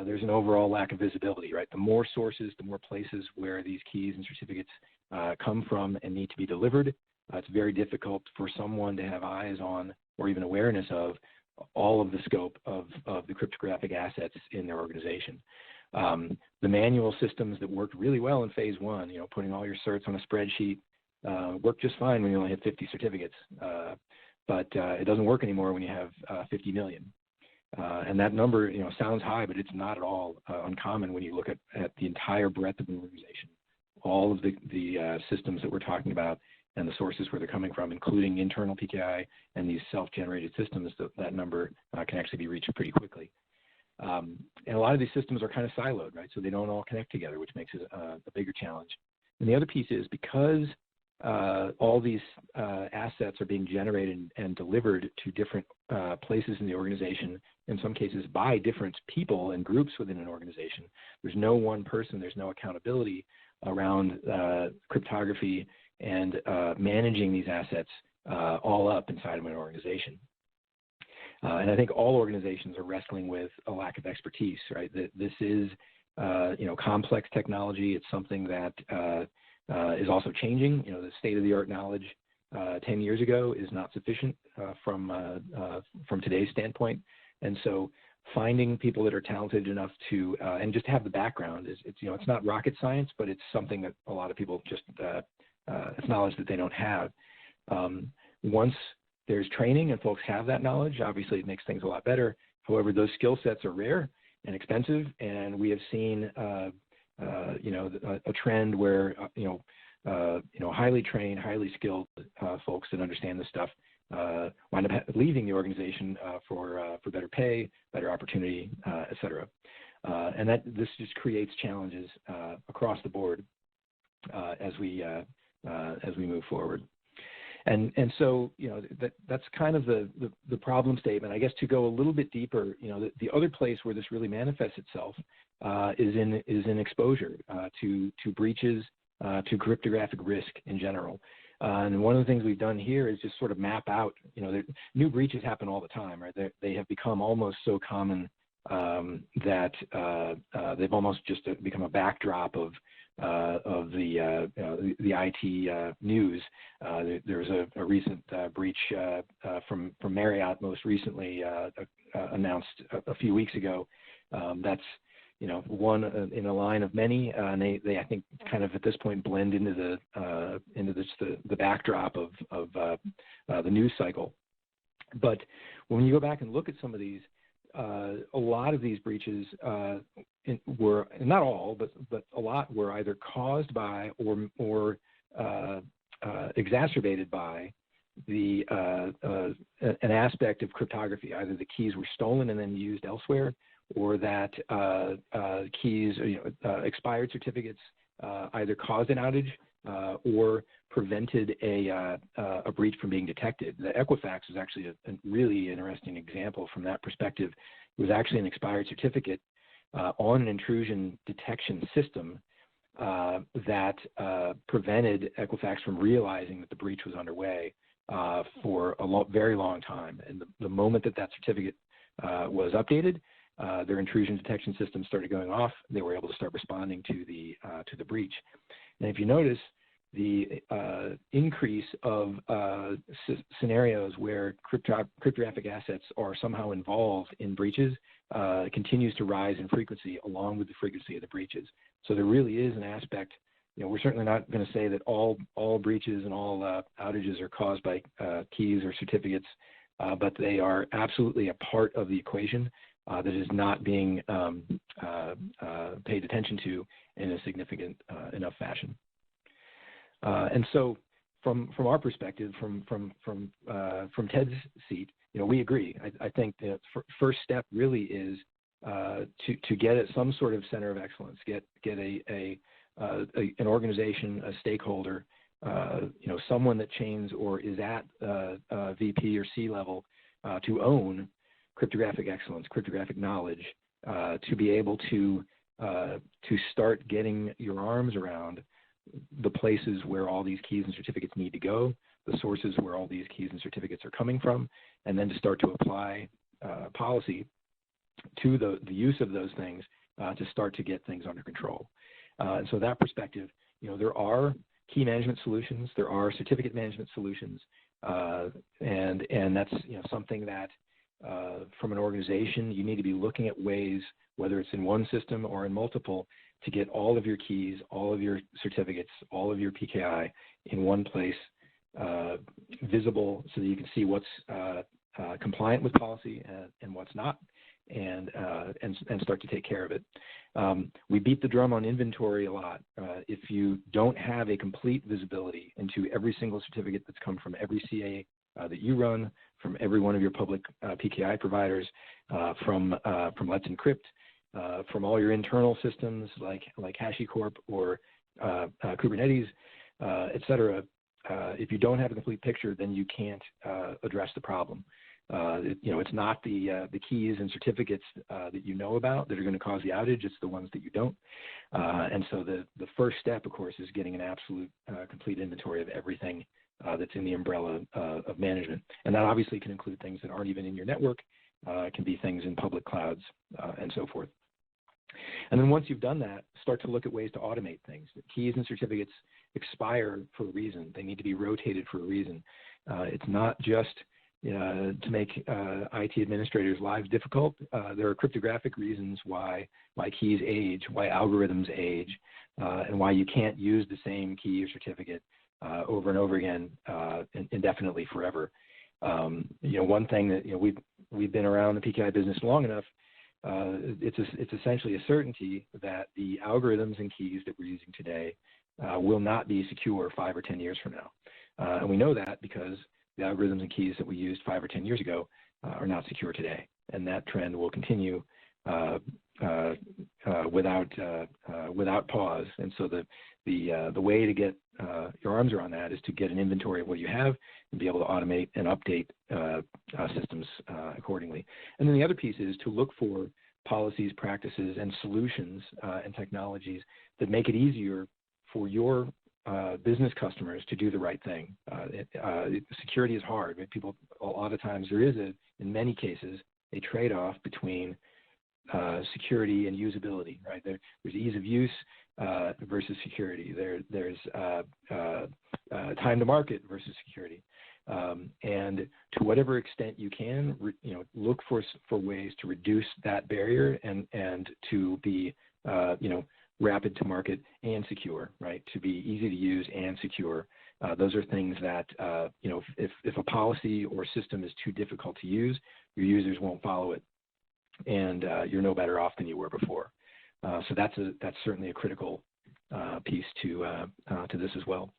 there's an overall lack of visibility, right? The more sources, the more places where these keys and certificates come from and need to be delivered, it's very difficult for someone to have eyes on or even awareness of all of the scope of the cryptographic assets in their organization. The manual systems that worked really well in phase one, putting all your certs on a spreadsheet, worked just fine when you only have 50 certificates, but it doesn't work anymore when you have 50 million. And that number, sounds high, but it's not at all uncommon when you look at the entire breadth of an organization. All of the systems that we're talking about and the sources where they're coming from, including internal PKI and these self-generated systems, that number can actually be reached pretty quickly. And a lot of these systems are kind of siloed, right? So they don't all connect together, which makes it a bigger challenge. And the other piece is because all these assets are being generated and delivered to different places in the organization, in some cases by different people and groups within an organization. There's no one person, there's no accountability around cryptography and managing these assets all up inside of an organization. And I think all organizations are wrestling with a lack of expertise, right? This is, complex technology. It's something that is also changing. The state-of-the-art knowledge 10 years ago is not sufficient from today's standpoint. And so finding people that are talented enough to, and just have the background, it's not rocket science, but it's something that a lot of people just acknowledge that they don't have. Once there's training and folks have that knowledge, obviously it makes things a lot better. However, those skill sets are rare and expensive, and we have seen a trend where highly trained, highly skilled folks that understand this stuff wind up leaving the organization for better pay, better opportunity, et cetera. And this just creates challenges across the board as we move forward. And so, that's kind of the problem statement. I guess to go a little bit deeper, the other place where this really manifests itself is in exposure to breaches, to cryptographic risk in general. And one of the things we've done here is just sort of map out, new breaches happen all the time, right? They have become almost so common that they've almost just become a backdrop of the IT news. There was a recent breach from Marriott, most recently announced a few weeks ago. That's one in a line of many, and they I think kind of at this point blend into the backdrop of the news cycle. But when you go back and look at some of these, a lot of these breaches were, not all, but a lot were either caused by or exacerbated by an aspect of cryptography. Either the keys were stolen and then used elsewhere, or that keys, expired certificates either caused an outage or prevented a breach from being detected. The Equifax is actually a really interesting example from that perspective. It was actually an expired certificate on an intrusion detection system that prevented Equifax from realizing that the breach was underway for a very long time. And the moment that certificate was updated, their intrusion detection system started going off. They were able to start responding to the breach. And if you notice, the increase of scenarios where cryptographic assets are somehow involved in breaches continues to rise in frequency along with the frequency of the breaches. So there really is an aspect. We're certainly not going to say that all breaches and all outages are caused by keys or certificates, but they are absolutely a part of the equation that is not being paid attention to in a significant enough fashion. And so, from our perspective, from Ted's seat, we agree. I think the first step really is to get at some sort of center of excellence, get an organization, a stakeholder, someone that chains or is at VP or C level to own cryptographic excellence, cryptographic knowledge, to be able to start getting your arms around the places where all these keys and certificates need to go, the sources where all these keys and certificates are coming from, and then to start to apply policy to the use of those things to start to get things under control. And so that perspective, there are key management solutions, there are certificate management solutions, and that's something that from an organization you need to be looking at ways, whether it's in one system or in multiple, to get all of your keys, all of your certificates, all of your PKI in one place, visible, so that you can see what's compliant with policy and what's not, and start to take care of it. We beat the drum on inventory a lot. If you don't have a complete visibility into every single certificate that's come from every CA that you run, from every one of your public PKI providers, from Let's Encrypt, from all your internal systems like HashiCorp or Kubernetes, et cetera, if you don't have a complete picture, then you can't address the problem. It's not the keys and certificates that you know about that are going to cause the outage. It's the ones that you don't. And so the first step, of course, is getting an absolute complete inventory of everything that's in the umbrella of management. And that obviously can include things that aren't even in your network. It can be things in public clouds and so forth. And then once you've done that, start to look at ways to automate things. The keys and certificates expire for a reason. They need to be rotated for a reason. It's not just to make IT administrators' lives difficult. There are cryptographic reasons why keys age, why algorithms age, and why you can't use the same key or certificate over and over again indefinitely forever. One thing that we've been around the PKI business long enough. It's essentially a certainty that the algorithms and keys that we're using today will not be secure 5 or 10 years from now. And we know that because the algorithms and keys that we used 5 or 10 years ago are not secure today. And that trend will continue without pause. And so the way to get your arms around that is to get an inventory of what you have and be able to automate and update systems accordingly. And then the other piece is to look for policies, practices, and solutions and technologies that make it easier for your business customers to do the right thing. Security is hard. People, a lot of times, there is, in many cases, a trade-off between security and usability, right? There's ease of use versus security. There's time to market versus security. And to whatever extent you can, look for ways to reduce that barrier and to be, rapid to market and secure, right? To be easy to use and secure. Those are things that, if a policy or system is too difficult to use, your users won't follow it, and you're no better off than you were before. So that's certainly a critical piece to this as well.